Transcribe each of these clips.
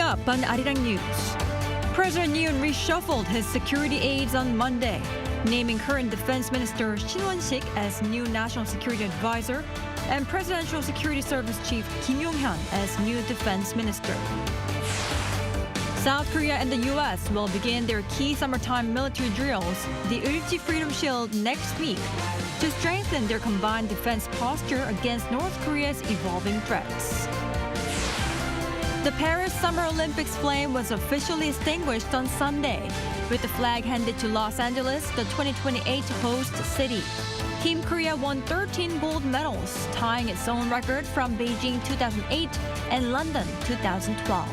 up on Arirang News. President Yoon reshuffled his security aides on Monday, naming current Defense Minister Shin Won-sik as new National Security Advisor and Presidential Security Service Chief Kim Yong-hyun as new Defense Minister. South Korea and the U.S. will begin their key summertime military drills, the Ulchi Freedom Shield, next week to strengthen their combined defense posture against North Korea's evolving threats. The Paris Summer Olympics flame was officially extinguished on Sunday, with the flag handed to Los Angeles, the 2028 host city. Team Korea won 13 gold medals, tying its own record from Beijing 2008 and London 2012.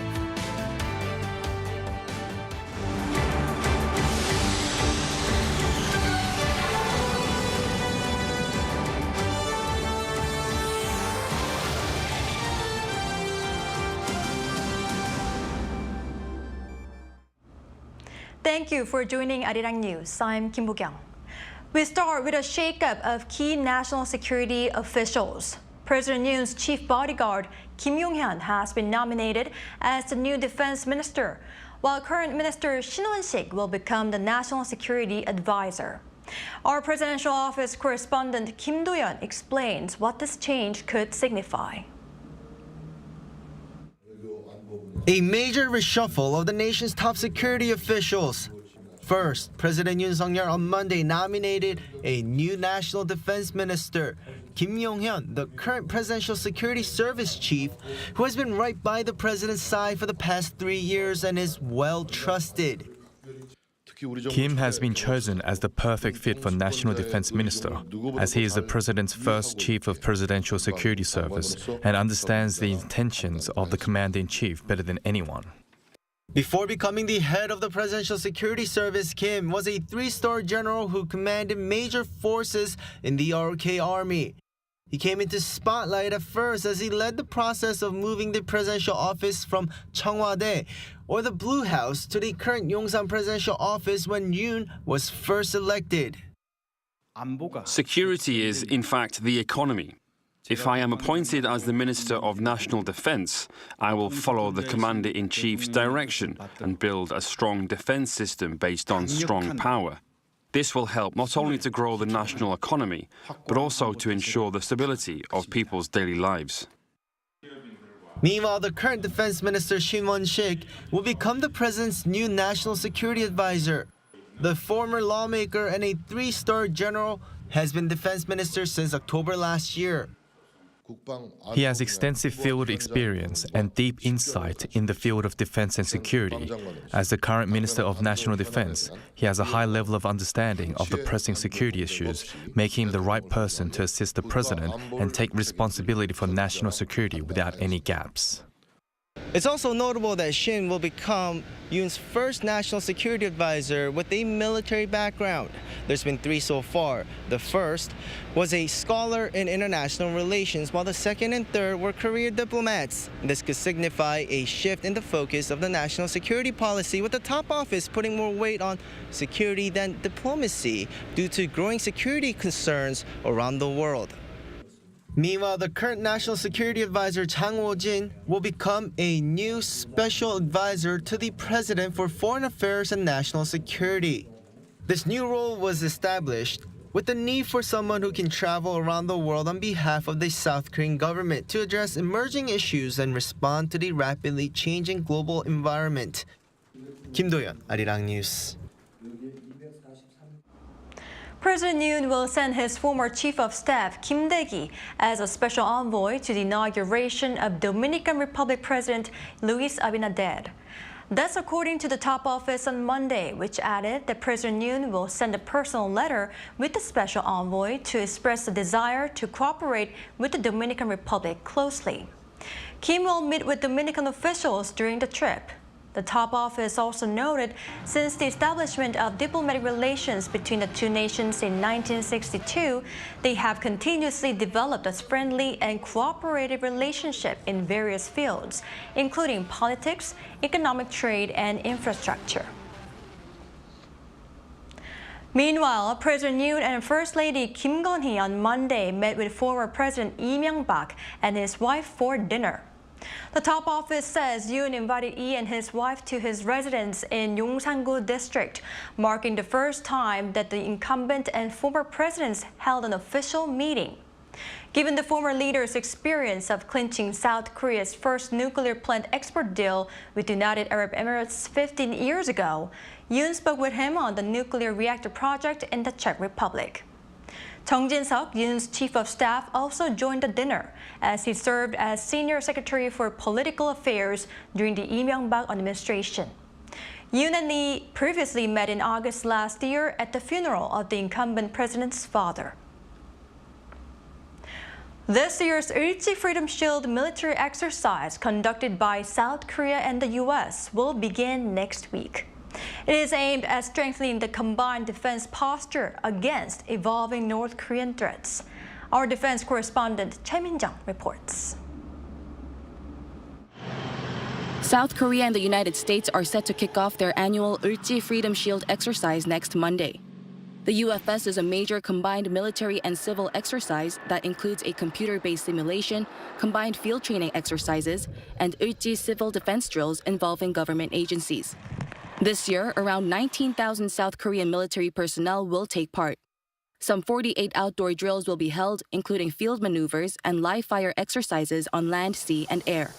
Thank you for joining Arirang News. I'm Kim Bo-kyung. We start with a shakeup of key national security officials. President Yoon's chief bodyguard, Kim Yong-hyun, has been nominated as the new defense minister, while current minister Shin Won-sik will become the national security advisor. Our presidential office correspondent Kim Do-yeon explains what this change could signify. A major reshuffle of the nation's top security officials. First, President Yoon Suk-yeol on Monday nominated a new national defense minister, Kim Yong-hyun, the current presidential security service chief, who has been right by the president's side for the past 3 years and is well trusted. Kim has been chosen as the perfect fit for National Defense Minister, as he is the President's first Chief of Presidential Security Service and understands the intentions of the Commander-in-Chief better than anyone. Before becoming the head of the Presidential Security Service, Kim was a 3-star general who commanded major forces in the RK Army. He came into spotlight at first as he led the process of moving the presidential office from Cheongwade, or the Blue House, to the current Yongsan presidential office when Yoon was first elected. Security is, in fact, the economy. If I am appointed as the Minister of National Defense, I will follow the Commander-in-Chief's direction and build a strong defense system based on strong power. This will help not only to grow the national economy, but also to ensure the stability of people's daily lives. Meanwhile, the current Defense Minister Shin Won-sik will become the president's new national security advisor. The former lawmaker and a 3-star general has been defense minister since October last year. He has extensive field experience and deep insight in the field of defense and security. As the current Minister of National Defense, he has a high level of understanding of the pressing security issues, making him the right person to assist the president and take responsibility for national security without any gaps. It's also notable that Shin will become Yoon's first national security advisor with a military background. There's been 3 so far. The first was a scholar in international relations, while the second and third were career diplomats. This could signify a shift in the focus of the national security policy, with the top office putting more weight on security than diplomacy due to growing security concerns around the world. Meanwhile, the current National Security Advisor Chang Wo-jin will become a new special advisor to the president for foreign affairs and national security. This new role was established with the need for someone who can travel around the world on behalf of the South Korean government to address emerging issues and respond to the rapidly changing global environment. Kim Do-yeon, Arirang News. President Yoon will send his former Chief of Staff, Kim Dae-gi, as a special envoy to the inauguration of Dominican Republic President Luis Abinader. That's according to the top office on Monday, which added that President Yoon will send a personal letter with the special envoy to express a desire to cooperate with the Dominican Republic closely. Kim will meet with Dominican officials during the trip. The top office also noted since the establishment of diplomatic relations between the two nations in 1962, they have continuously developed a friendly and cooperative relationship in various fields, including politics, economic trade, and infrastructure. Meanwhile, President Yoon and First Lady Kim Gon-hee on Monday met with former President Lee Myung-bak and his wife for dinner. The top office says Yoon invited Lee and his wife to his residence in Yongsan-gu district, marking the first time that the incumbent and former presidents held an official meeting. Given the former leader's experience of clinching South Korea's first nuclear plant export deal with the United Arab Emirates 15 years ago, Yoon spoke with him on the nuclear reactor project in the Czech Republic. Chung Jin-seok, Yoon's chief of staff, also joined the dinner as he served as senior secretary for political affairs during the Lee Myung-bak administration. Yoon and Lee previously met in August last year at the funeral of the incumbent president's father. This year's Ulchi Freedom Shield military exercise conducted by South Korea and the U.S. will begin next week. It is aimed at strengthening the combined defense posture against evolving North Korean threats. Our defense correspondent Choi Min-jung reports. South Korea and the United States are set to kick off their annual Ulchi Freedom Shield exercise next Monday. The UFS is a major combined military and civil exercise that includes a computer-based simulation, combined field training exercises, and Ulchi civil defense drills involving government agencies. This year, around 19,000 South Korean military personnel will take part. Some 48 outdoor drills will be held, including field maneuvers and live-fire exercises on land, sea, and air.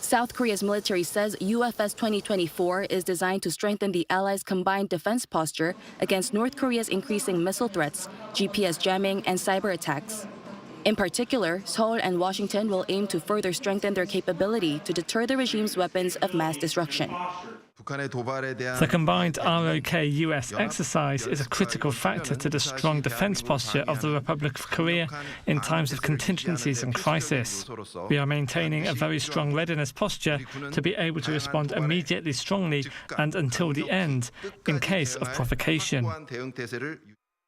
South Korea's military says UFS 2024 is designed to strengthen the Allies' combined defense posture against North Korea's increasing missile threats, GPS jamming, and cyber attacks. In particular, Seoul and Washington will aim to further strengthen their capability to deter the regime's weapons of mass destruction. The combined ROK-US exercise is a critical factor to the strong defense posture of the Republic of Korea in times of contingencies and crisis. We are maintaining a very strong readiness posture to be able to respond immediately, strongly, and until the end, in case of provocation.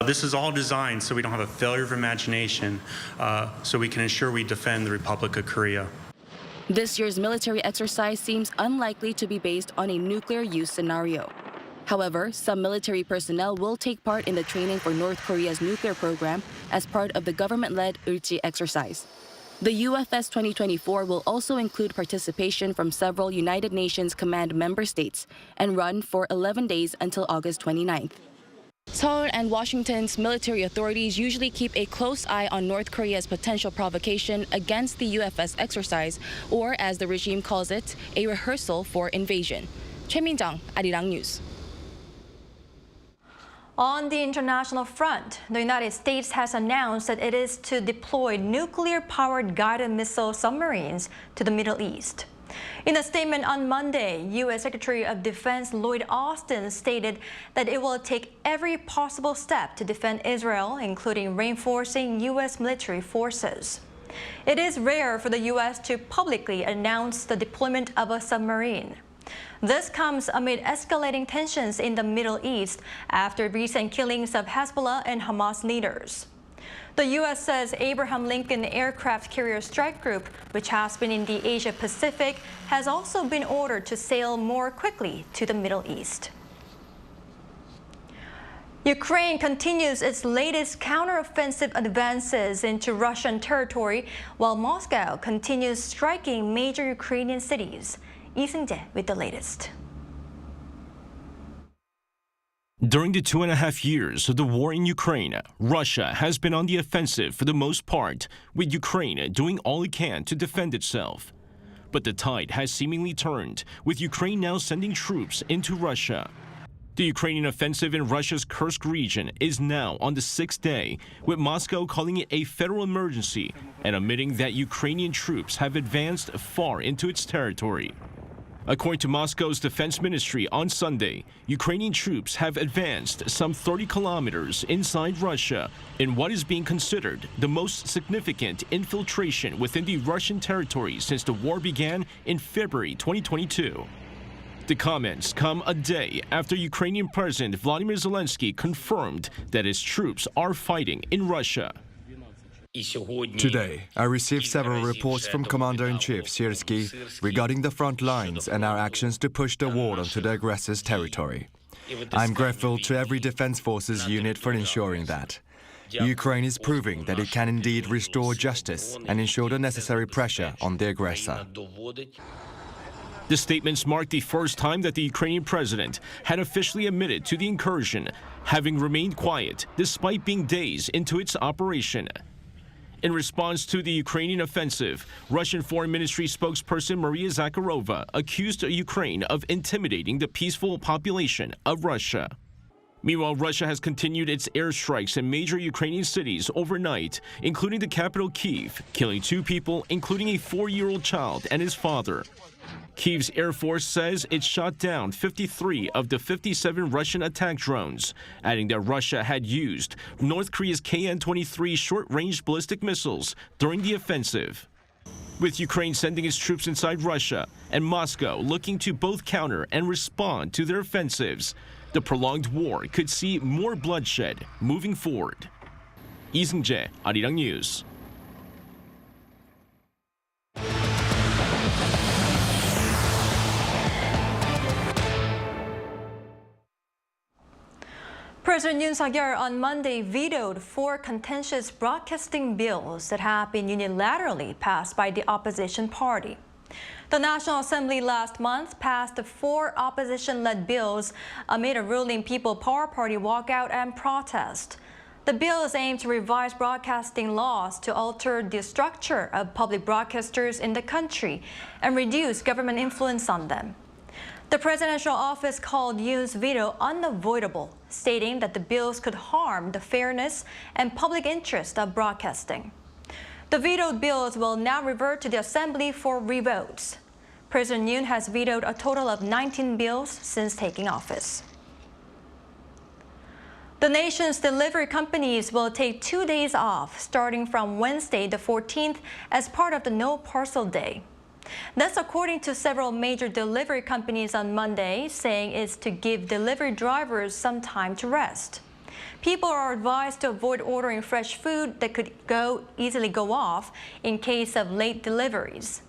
This is all designed so we don't have a failure of imagination, so we can ensure we defend the Republic of Korea. This year's military exercise seems unlikely to be based on a nuclear use scenario. However, some military personnel will take part in the training for North Korea's nuclear program as part of the government-led Ulchi exercise. The UFS 2024 will also include participation from several United Nations Command member states and run for 11 days until August 29th. Seoul and Washington's military authorities usually keep a close eye on North Korea's potential provocation against the UFS exercise, or as the regime calls it, a rehearsal for invasion. Choi Min-jung, Arirang News. On the international front, the United States has announced that it is to deploy nuclear-powered guided missile submarines to the Middle East. In a statement on Monday, U.S. Secretary of Defense Lloyd Austin stated that it will take every possible step to defend Israel, including reinforcing U.S. military forces. It is rare for the U.S. to publicly announce the deployment of a submarine. This comes amid escalating tensions in the Middle East after recent killings of Hezbollah and Hamas leaders. The U.S. says Abraham Lincoln Aircraft Carrier Strike Group, which has been in the Asia-Pacific, has also been ordered to sail more quickly to the Middle East. Ukraine continues its latest counteroffensive advances into Russian territory, while Moscow continues striking major Ukrainian cities. Lee Seung-jae with the latest. During the 2.5 years of the war in Ukraine, Russia has been on the offensive for the most part, with Ukraine doing all it can to defend itself. But the tide has seemingly turned, with Ukraine now sending troops into Russia. The Ukrainian offensive in Russia's Kursk region is now on the 6th day, with Moscow calling it a federal emergency and admitting that Ukrainian troops have advanced far into its territory. According to Moscow's defense ministry on Sunday, Ukrainian troops have advanced some 30 kilometers inside Russia in what is being considered the most significant infiltration within the Russian territory since the war began in February 2022. The comments come a day after Ukrainian President Volodymyr Zelensky confirmed that his troops are fighting in Russia. Today, I received several reports from Commander-in-Chief Syrskyi regarding the front lines and our actions to push the war onto the aggressor's territory. I'm grateful to every Defense Forces unit for ensuring that. Ukraine is proving that it can indeed restore justice and ensure the necessary pressure on the aggressor. The statements mark the first time that the Ukrainian president had officially admitted to the incursion, having remained quiet despite being days into its operation. In response to the Ukrainian offensive, Russian Foreign Ministry spokesperson Maria Zakharova accused Ukraine of intimidating the peaceful population of Russia. Meanwhile, Russia has continued its airstrikes in major Ukrainian cities overnight, including the capital Kyiv, killing 2 people, including a 4-year-old child and his father. Kyiv's Air Force says it shot down 53 of the 57 Russian attack drones, adding that Russia had used North Korea's KN-23 short-range ballistic missiles during the offensive. With Ukraine sending its troops inside Russia and Moscow looking to both counter and respond to their offensives, the prolonged war could see more bloodshed moving forward. Lee Myung-bak, Arirang News. President Yoon on Monday vetoed 4 contentious broadcasting bills that have been unilaterally passed by the opposition party. The National Assembly last month passed the 4 opposition-led bills amid a ruling People Power Party walkout and protest. The bills aim to revise broadcasting laws to alter the structure of public broadcasters in the country and reduce government influence on them. The presidential office called Yoon's veto unavoidable, stating that the bills could harm the fairness and public interest of broadcasting. The vetoed bills will now revert to the Assembly for revotes. President Yoon has vetoed a total of 19 bills since taking office. The nation's delivery companies will take 2 days off starting from Wednesday the 14th as part of the No Parcel Day. That's according to several major delivery companies on Monday, saying it's to give delivery drivers some time to rest. People are advised to avoid ordering fresh food that could easily go off in case of late deliveries.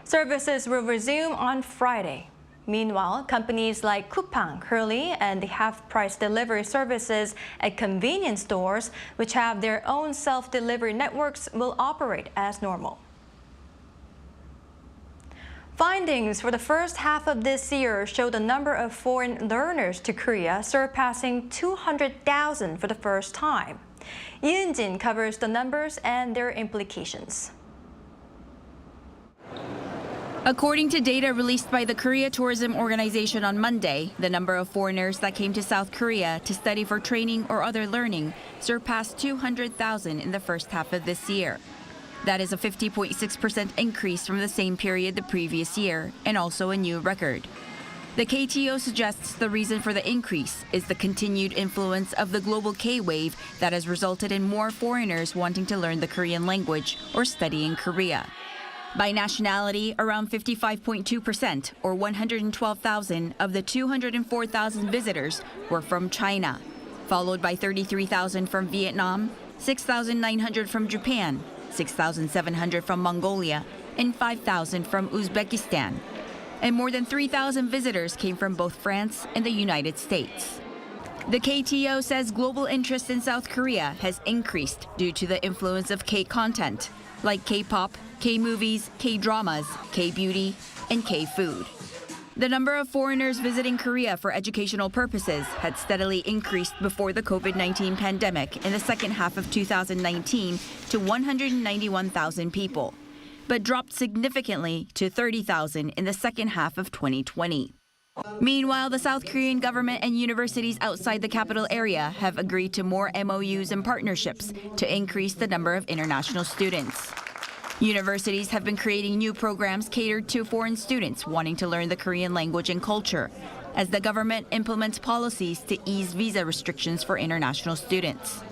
Services will resume on Friday. Meanwhile, companies like Coupang, Curly, and the half-price delivery services at convenience stores, which have their own self-delivery networks, will operate as normal. Findings for the first half of this year show the number of foreign learners to Korea surpassing 200,000 for the first time. Yoon covers the numbers and their implications. According to data released by the Korea Tourism Organization on Monday, the number of foreigners that came to South Korea to study for training or other learning surpassed 200,000 in the first half of this year. That is a 50.6% increase from the same period the previous year, and also a new record. The KTO suggests the reason for the increase is the continued influence of the global K-wave that has resulted in more foreigners wanting to learn the Korean language or study in Korea. By nationality, around 55.2%, or 112,000 of the 204,000 visitors were from China, followed by 33,000 from Vietnam, 6,900 from Japan, 6,700 from Mongolia, and 5,000 from Uzbekistan. And more than 3,000 visitors came from both France and the United States. The KTO says global interest in South Korea has increased due to the influence of K-content, like K-pop, K-movies, K-dramas, K-beauty, and K-food. The number of foreigners visiting Korea for educational purposes had steadily increased before the COVID-19 pandemic in the second half of 2019 to 191,000 people, but dropped significantly to 30,000 in the second half of 2020. Meanwhile, the South Korean government and universities outside the capital area have agreed to more MOUs and partnerships to increase the number of international students. Universities have been creating new programs catered to foreign students wanting to learn the Korean language and culture, as the government implements policies to ease visa restrictions for international students.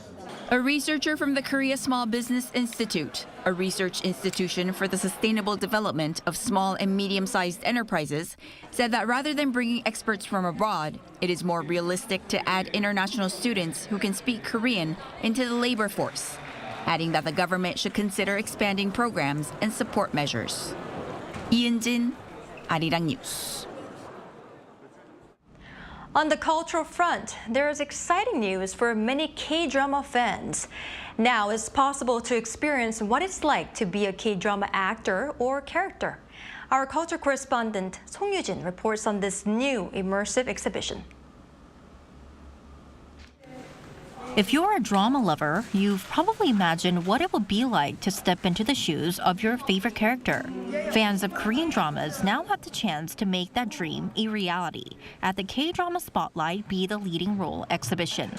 A researcher from the Korea Small Business Institute, a research institution for the sustainable development of small and medium-sized enterprises, said that rather than bringing experts from abroad, it is more realistic to add international students who can speak Korean into the labor force, adding that the government should consider expanding programs and support measures. Yoon, Arirang News. On the cultural front, there is exciting news for many K-drama fans. Now it's possible to experience what it's like to be a K-drama actor or character. Our culture correspondent Song Yoo-jin reports on this new immersive exhibition. If you're a drama lover, you've probably imagined what it would be like to step into the shoes of your favorite character. Fans of Korean dramas now have the chance to make that dream a reality at the Kdrama Spotlight Be the Leading Role exhibition.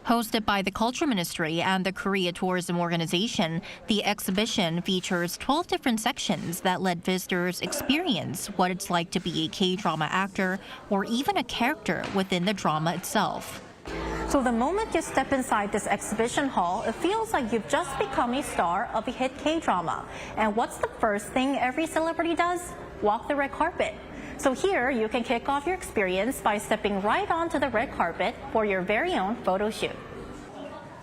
Hosted by the Culture Ministry and the Korea Tourism Organization, the exhibition features 12 different sections that let visitors experience what it's like to be a K-drama actor or even a character within the drama itself. So the moment you step inside this exhibition hall, it feels like you've just become a star of a hit K-drama. And what's the first thing every celebrity does? Walk the red carpet. So here, you can kick off your experience by stepping right onto the red carpet for your very own photo shoot.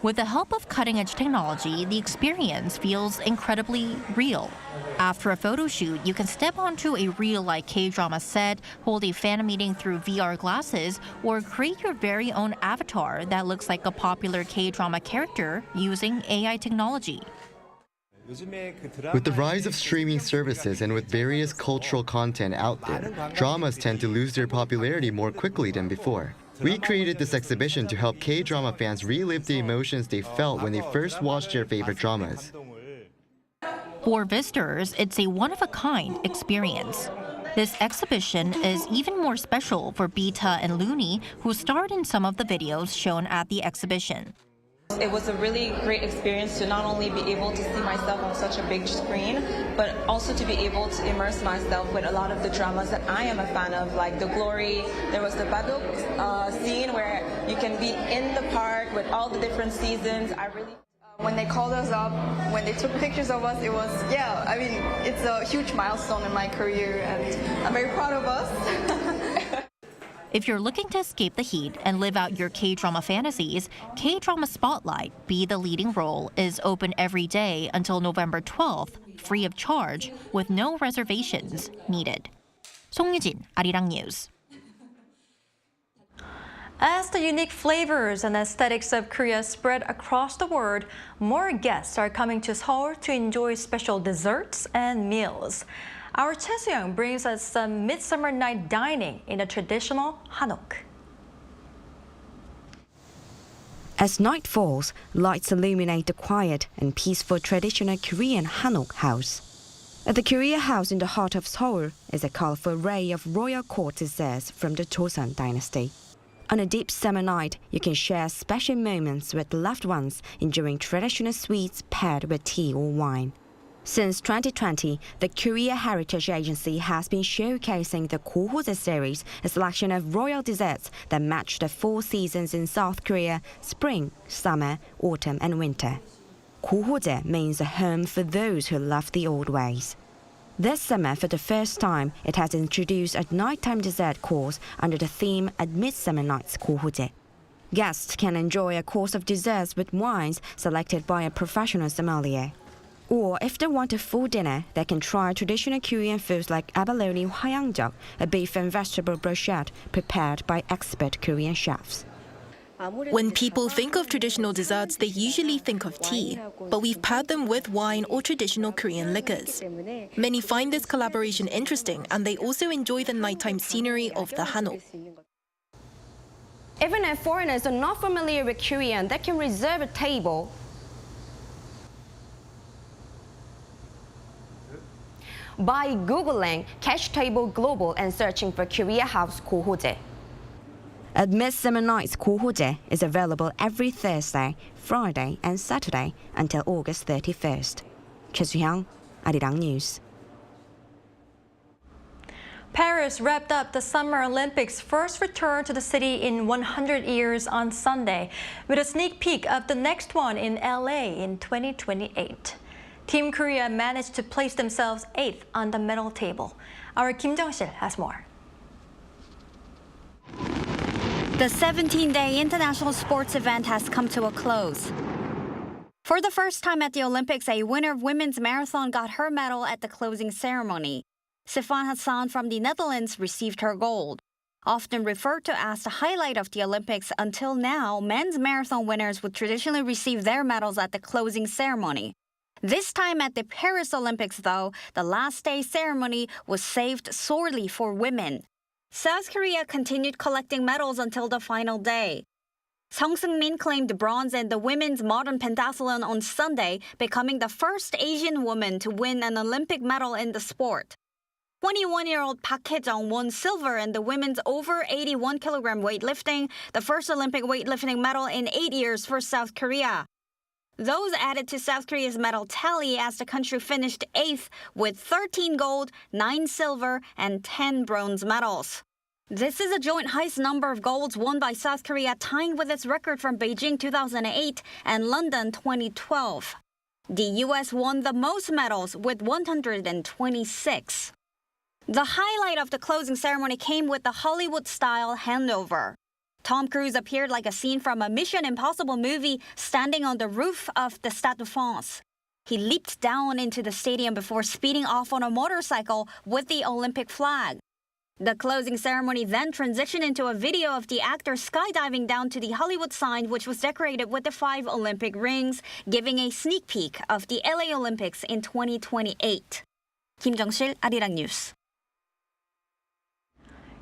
With the help of cutting-edge technology, the experience feels incredibly real. After a photo shoot, you can step onto a real-life K-drama set, hold a fan meeting through VR glasses, or create your very own avatar that looks like a popular K-drama character using AI technology. With the rise of streaming services and with various cultural content out there, dramas tend to lose their popularity more quickly than before. We created this exhibition to help K-drama fans relive the emotions they felt when they first watched their favorite dramas. For visitors, it's a one-of-a-kind experience. This exhibition is even more special for Bita and Looney, who starred in some of the videos shown at the exhibition. It was a really great experience to not only be able to see myself on such a big screen, but also to be able to immerse myself with a lot of the dramas that I am a fan of, like The Glory. There was the Baduk scene where you can be in the park with all the different seasons. When they called us up, when they took pictures of us, it was, it's a huge milestone in my career, and I'm very proud of us. If you're looking to escape the heat and live out your K-drama fantasies, Kdrama Spotlight Be the Leading Role is open every day until November 12th, free of charge, with no reservations needed. Song Yoo-jin, Arirang News. As the unique flavors and aesthetics of Korea spread across the world, more guests are coming to Seoul to enjoy special desserts and meals. Our Choi Soo-young brings us some midsummer night dining in a traditional hanok. As night falls, lights illuminate the quiet and peaceful traditional Korean hanok house. At the Korea House in the heart of Seoul is a colorful array of royal court desserts from the Joseon dynasty. On a deep summer night, you can share special moments with loved ones enjoying traditional sweets paired with tea or wine. Since 2020, the Korea Heritage Agency has been showcasing the Kohojae series, a selection of royal desserts that match the 4 seasons in South Korea: spring, summer, autumn, and winter. Kohojae means a home for those who love the old ways. This summer, for the first time, it has introduced a nighttime dessert course under the theme at Midsummer Night's Kohojae. Guests can enjoy a course of desserts with wines selected by a professional sommelier. Or if they want a full dinner, they can try traditional Korean foods like abalone hwayangjak, a beef and vegetable brochette prepared by expert Korean chefs. When people think of traditional desserts, they usually think of tea, but we've paired them with wine or traditional Korean liquors. Many find this collaboration interesting, and they also enjoy the nighttime scenery of the hanok. Even if foreigners are not familiar with Korean, they can reserve a table by Googling Cash Table Global and searching for Korea House Kohojae. At Midsummer Night's Kohojae is available every Thursday, Friday, and Saturday until August 31st. Choi Soo-young, Arirang News. Paris wrapped up the Summer Olympics' first return to the city in 100 years on Sunday, with a sneak peek of the next one in LA in 2028. Team Korea managed to place themselves 8th on the medal table. Our Kim Jung-sil has more. The 17-day international sports event has come to a close. For the first time at the Olympics, a winner of women's marathon got her medal at the closing ceremony. Sifan Hassan from the Netherlands received her gold. Often referred to as the highlight of the Olympics, until now, men's marathon winners would traditionally receive their medals at the closing ceremony. This time at the Paris Olympics, though, the last day ceremony was saved sorely for women. South Korea continued collecting medals until the final day. Sung Seung-min claimed bronze in the women's modern pentathlon on Sunday, becoming the first Asian woman to win an Olympic medal in the sport. 21-year-old Park Hye-jung won silver in the women's over 81-kilogram weightlifting, the first Olympic weightlifting medal in 8 years for South Korea. Those added to South Korea's medal tally as the country finished 8th with 13 gold, 9 silver, and 10 bronze medals. This is a joint highest number of golds won by South Korea, tying with its record from Beijing 2008 and London 2012. The U.S. won the most medals with 126. The highlight of the closing ceremony came with the Hollywood-style handover. Tom Cruise appeared like a scene from a Mission Impossible movie standing on the roof of the Stade de France. He leaped down into the stadium before speeding off on a motorcycle with the Olympic flag. The closing ceremony then transitioned into a video of the actor skydiving down to the Hollywood sign, which was decorated with the 5 Olympic rings, giving a sneak peek of the LA Olympics in 2028. Kim Jung-sil, Arirang News.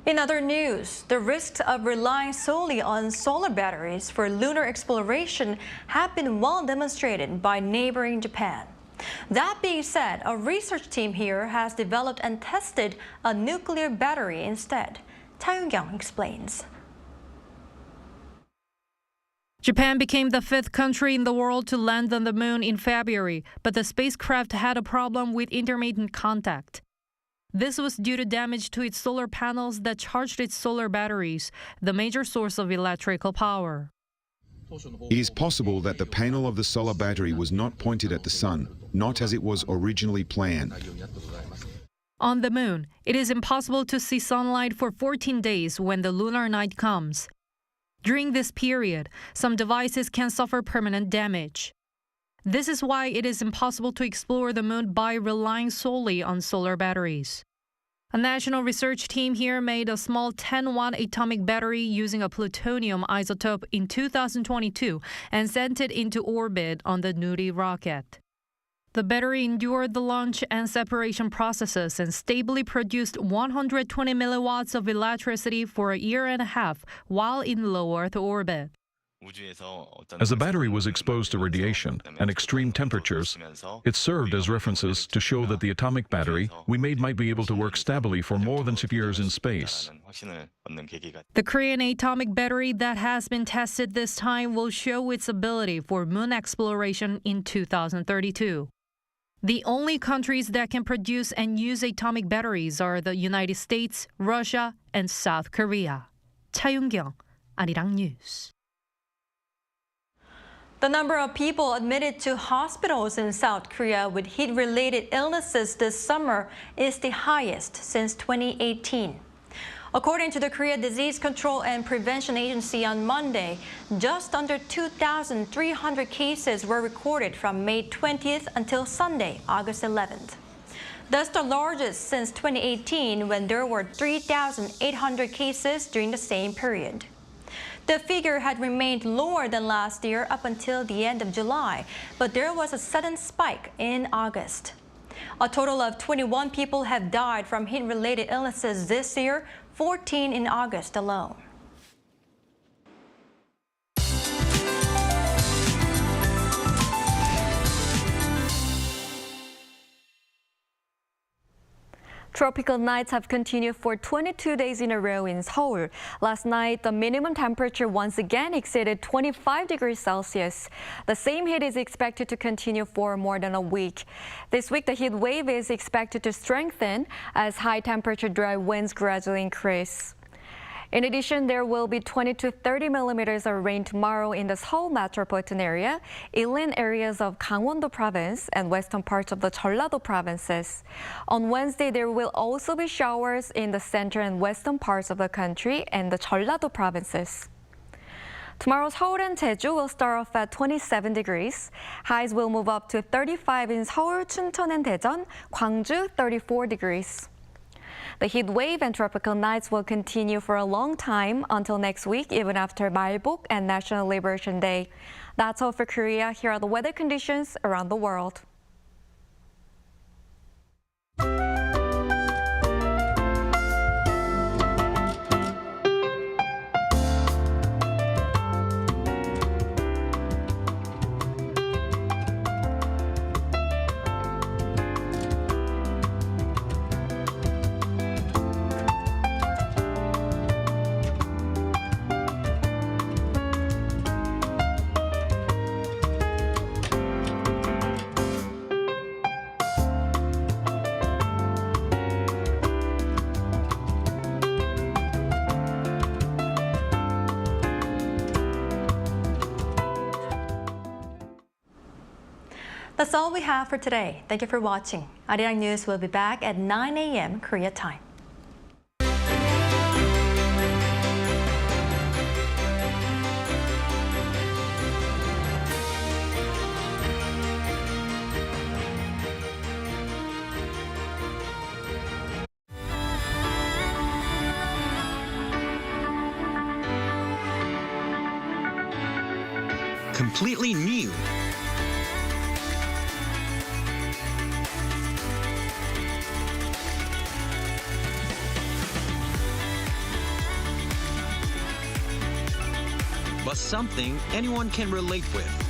In other news, the risks of relying solely on solar batteries for lunar exploration have been well demonstrated by neighboring Japan. That being said, a research team here has developed and tested a nuclear battery instead. Cha Yoon-kyung explains. Japan became the 5th country in the world to land on the moon in February, but the spacecraft had a problem with intermittent contact. This was due to damage to its solar panels that charged its solar batteries, the major source of electrical power. It is possible that the panel of the solar battery was not pointed at the sun, not as it was originally planned. On the moon, it is impossible to see sunlight for 14 days when the lunar night comes. During this period, some devices can suffer permanent damage. This is why it is impossible to explore the moon by relying solely on solar batteries. A national research team here made a small 10-watt atomic battery using a plutonium isotope in 2022 and sent it into orbit on the Nuri rocket. The battery endured the launch and separation processes and stably produced 120 milliwatts of electricity for a year and a half while in low Earth orbit. As the battery was exposed to radiation and extreme temperatures, it served as references to show that the atomic battery we made might be able to work stably for more than 6 years in space. The Korean atomic battery that has been tested this time will show its ability for moon exploration in 2032. The only countries that can produce and use atomic batteries are the United States, Russia, and South Korea. Cha Yoon-kyung, Arirang News. The number of people admitted to hospitals in South Korea with heat-related illnesses this summer is the highest since 2018. According to the Korea Disease Control and Prevention Agency on Monday, just under 2,300 cases were recorded from May 20th until Sunday, August 11th. That's the largest since 2018, when there were 3,800 cases during the same period. The figure had remained lower than last year up until the end of July, but there was a sudden spike in August. A total of 21 people have died from heat-related illnesses this year, 14 in August alone. Tropical nights have continued for 22 days in a row in Seoul. Last night, the minimum temperature once again exceeded 25 degrees Celsius. The same heat is expected to continue for more than a week. This week, the heat wave is expected to strengthen as high-temperature dry winds gradually increase. In addition, there will be 20 to 30 millimeters of rain tomorrow in the Seoul metropolitan area, inland areas of Gangwon-do province, and western parts of the Jeollado provinces. On Wednesday, there will also be showers in the center and western parts of the country and the Jeollado provinces. Tomorrow, Seoul and Jeju will start off at 27 degrees. Highs will move up to 35 in Seoul, Chuncheon, and Daejeon, Gwangju 34 degrees. The heat wave and tropical nights will continue for a long time until next week, even after Malbok and National Liberation Day. That's all for Korea. Here are the weather conditions around the world. That's all we have for today. Thank you for watching. Arirang News will be back at 9 a.m. Korea time. Completely new. But something anyone can relate with.